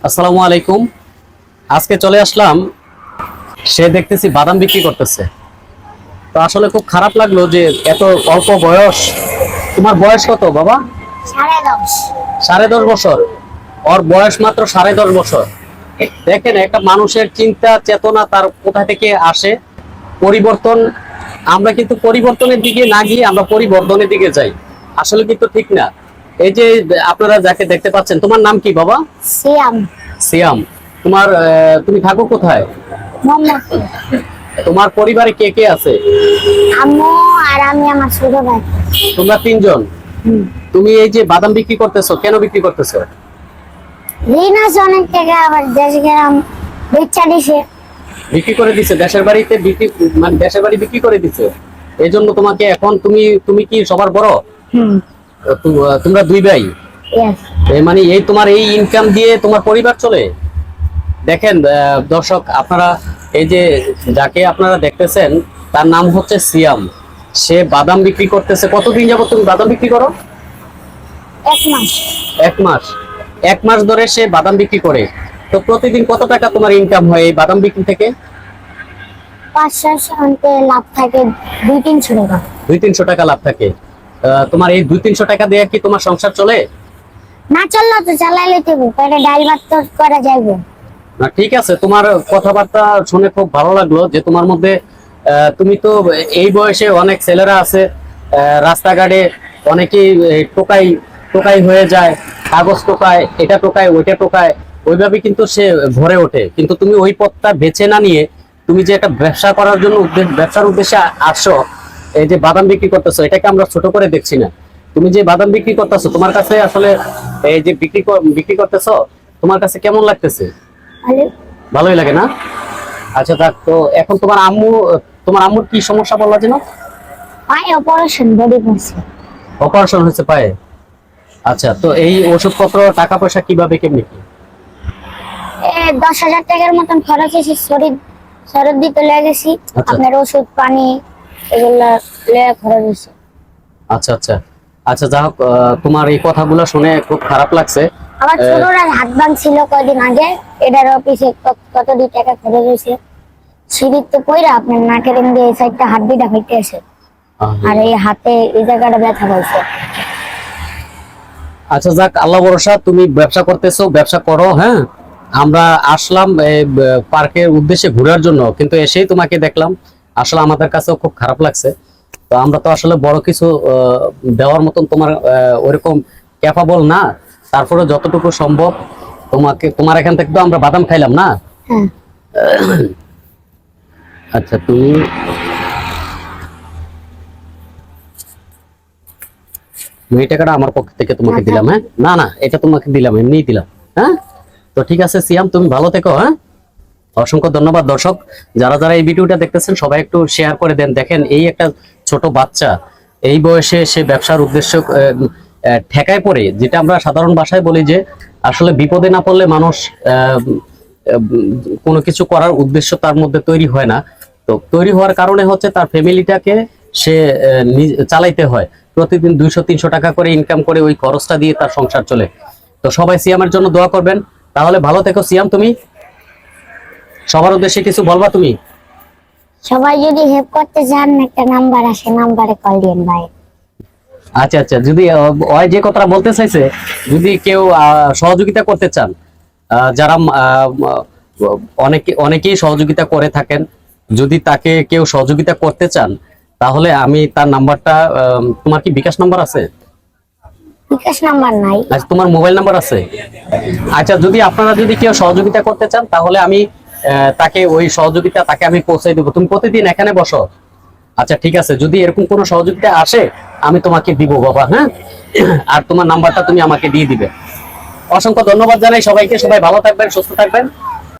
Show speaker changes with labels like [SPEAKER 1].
[SPEAKER 1] আসসালামু আলাইকুম। আজকে চলে আসলাম, সে দেখতেছি বাদাম বিক্রি করতেছে। তো আসলে খুব খারাপ লাগলো যে এত অল্প বয়স। তোমার বয়স কত বাবা?
[SPEAKER 2] 10.5।
[SPEAKER 1] 10.5 বছর। ওর বয়স মাত্র 10.5 বছর। দেখেন, একটা মানুষের চিন্তা চেতনা তার কোথা থেকে আসে। পরিবর্তন, আমরা কিন্তু পরিবর্তনের দিকে না গিয়ে আমরা পরিবর্তনের দিকে যাই, আসলে কিন্তু ঠিক না। এই যে আপনারা যাকে দেখতে পাচ্ছেন, তোমার নাম কি বাবা?
[SPEAKER 2] সিয়াম।
[SPEAKER 1] সিয়াম। তোমার তুমি থাকো কোথায়?
[SPEAKER 2] মোহাম্মদপুর।
[SPEAKER 1] তোমার পরিবারে কে কে আছে?
[SPEAKER 2] আম্মু আর আমি, আমার ছোট ভাই।
[SPEAKER 1] তোমরা 3 জন।
[SPEAKER 2] হুম।
[SPEAKER 1] তুমি এই যে বাদাম বিক্রি করতেছো, কেন বিক্রি করতেছো?
[SPEAKER 2] ঋণ আছে অনেক টাকা, আবার দেশ গ্রাম বেচা দিছে।
[SPEAKER 1] বিক্রি করে দিছে দেশের বাড়িতে, বিক্রি মানে দেশের বাড়ি বিক্রি করে দিছে। এই জন্য তোমাকে এখন তুমি তুমি কি সবার বড়?
[SPEAKER 2] হুম।
[SPEAKER 1] তোমরা 2 ভাই।
[SPEAKER 2] ইয়েস।
[SPEAKER 1] মানে এই তোমার এই ইনকাম দিয়ে তোমার পরিবার চলে। দেখেন দর্শক, আপনারা এই যে যাকে আপনারা দেখতেছেন তার নাম হচ্ছে সিয়াম। সে বাদাম বিক্রি করতেছে। কতদিন যাবত তুমি বাদাম বিক্রি করো?
[SPEAKER 2] 1 মাস।
[SPEAKER 1] 1 মাস। 1 মাস ধরে সে বাদাম বিক্রি করে। তো প্রতিদিন কত টাকা তোমার ইনকাম হয় এই বাদাম বিক্রি থেকে?
[SPEAKER 2] 500 লাভ থাকে, 200-300 টাকা।
[SPEAKER 1] 200-300 টাকা লাভ থাকে। তোমার এই 200-300 টাকা দিয়ে কি তোমার সংসার চলে?
[SPEAKER 2] না চললো তো চালাইলে দেবো, পেটে ডাল ভাত তো করা যাইবে
[SPEAKER 1] না, ঠিক আছে। তোমার কথাবার্তা শুনে খুব ভালো লাগলো যে তোমার মধ্যে তুমি তো এই বয়সে অনেক ছেলেরা আছে রাস্তাঘাটে, অনেকেই টোকাই টোকাই হয়ে যায়, কাগজ টোকায়, এটা টোকায় ওইটা টোকায়, ওইভাবে কিন্তু সে ভরে ওঠে। কিন্তু তুমি ওই পথটা বেছে না নিয়ে তুমি যে একটা ব্যবসা করার জন্য ব্যবসার উদ্দেশ্যে আসছো, এই যে বাদাম বিক্রি করতেছো, এটাকে আমরা ছোট করে দেখছি না। তুমি যে বাদাম বিক্রি করতেছো, তোমার কাছে আসলে এই যে বিক্রি করতেছো, তোমার কাছে কেমন লাগতেছে?
[SPEAKER 2] ভালো।
[SPEAKER 1] ভালোই লাগে না? আচ্ছা, থাক। তো এখন তোমার আম্মুর কি সমস্যা বললা যেন?
[SPEAKER 2] পায়ে অপারেশন, বডি করছে।
[SPEAKER 1] অপারেশন হয়েছে পায়ে। আচ্ছা, তো এই ওষুধপত্র টাকা পয়সা কিভাবে কেমনি কি?
[SPEAKER 2] 10,000 টাকার মতন খরচ হয়েছে। শরীর শরীর দিতে লেগেছি,
[SPEAKER 1] আচ্ছা।
[SPEAKER 2] আপনার ওষুধ পানি এগুলা লেগে খরচ হয়েছে।
[SPEAKER 1] আচ্ছা আচ্ছা। আচ্ছা, যা হোক, তোমার এই কথাগুলো শুনে খুব খারাপ লাগছে।
[SPEAKER 2] আমার ছোটরা হাত ভাঙছিল কয়দিন আগে, এটার অফিসে কতটি টাকা খরচ হয়েছে। সিঁড়িতে পইরা আপনার নাকের দিয়ে এই সাইডটা হাড্ডিটা ফেটে আছে, আর এই হাতে এই জায়গাটা ব্যথা পাইছে।
[SPEAKER 1] আচ্ছা, যাক, আল্লাহ ভরসা। তুমি ব্যবসা করতেছো, ব্যবসা করো। হ্যাঁ, আমরা আসলাম পার্কের উদ্দেশ্যে ঘোরার জন্য, কিন্তু এসেই তোমাকে দেখলাম। আসলে আমাদের কাছেও খুব খারাপ লাগছে। তো আমরা তো আসলে বড় কিছু দেওয়ার মতন তোমার ওইরকম ক্যাপাবল না। তারপরে যতটুকু সম্ভব তোমার এখান থেকে তো আমরা বাদাম খাইলাম না।
[SPEAKER 2] হ্যাঁ।
[SPEAKER 1] আচ্ছা, তুমি এই টাকাটা আমার পক্ষ থেকে তোমাকে দিলাম। হ্যাঁ, না না, এটা তোমাকে দিলাম, এমনিই দিলাম। হ্যাঁ, তো ঠিক আছে সিয়াম, তুমি ভালো থেকো। হ্যাঁ, অসংখ্য ধন্যবাদ। দর্শক, যারা যারা এই ভিডিওটা দেখতেছেন, সবাই একটু শেয়ার করে দেন। দেখেন, এই একটা ছোট বাচ্চা এই বয়সে সে ব্যবসার উদ্দেশ্য ঠেকায় পড়ে, যেটা আমরা সাধারণ ভাষায় বলি যে আসলে বিপদে না পড়লে মানুষ কোনো কিছু করার উদ্দেশ্য তার মধ্যে তৈরি হয় না। তো তৈরি হওয়ার কারণে হচ্ছে তার ফ্যামিলিটাকে সে চালাইতে হয়। প্রতিদিন 200-300 টাকা করে ইনকাম করে, ওই খরচটা দিয়ে তার সংসার চলে। তো সবাই সিয়ামের জন্য দোয়া করবেন। তাহলে ভালো থেকো সিয়াম। তুমি সবার উদ্দেশ্যে কিছু বলবা তুমি?
[SPEAKER 2] সবাই যদি হেল্প করতে চান, একটা নাম্বার আছে, নাম্বারে কল দিন ভাই।
[SPEAKER 1] আচ্ছা আচ্ছা, যদি ওই যে কথাটা বলতে চাইছে, যদি কেউ সহযোগিতা করতে চান, যারা অনেকেই সহযোগিতা করে থাকেন, যদি তাকে কেউ সহযোগিতা করতে চান, তাহলে আমি তার নাম্বারটা, তোমার কি বিকাশ নাম্বার আছে?
[SPEAKER 2] বিকাশ নাম্বার নাই।
[SPEAKER 1] আচ্ছা, তোমার মোবাইল নাম্বার আছে? আচ্ছা, আপনারা যদি কেউ সহযোগিতা করতে চান, তাহলে আমি তাকে ওই সহযোগিতা তাকে আমি পৌঁছে দেবো। তুমি প্রতিদিন এখানে বসো? আচ্ছা, ঠিক আছে। যদি এরকম কোনো সহযোগিতা আসে, আমি তোমাকে দিব বাবা। হ্যাঁ, আর তোমার নাম্বারটা তুমি আমাকে দিয়ে দিবে। অসংখ্য ধন্যবাদ জানাই সবাইকে। সবাই ভালো থাকবেন, সুস্থ থাকবেন।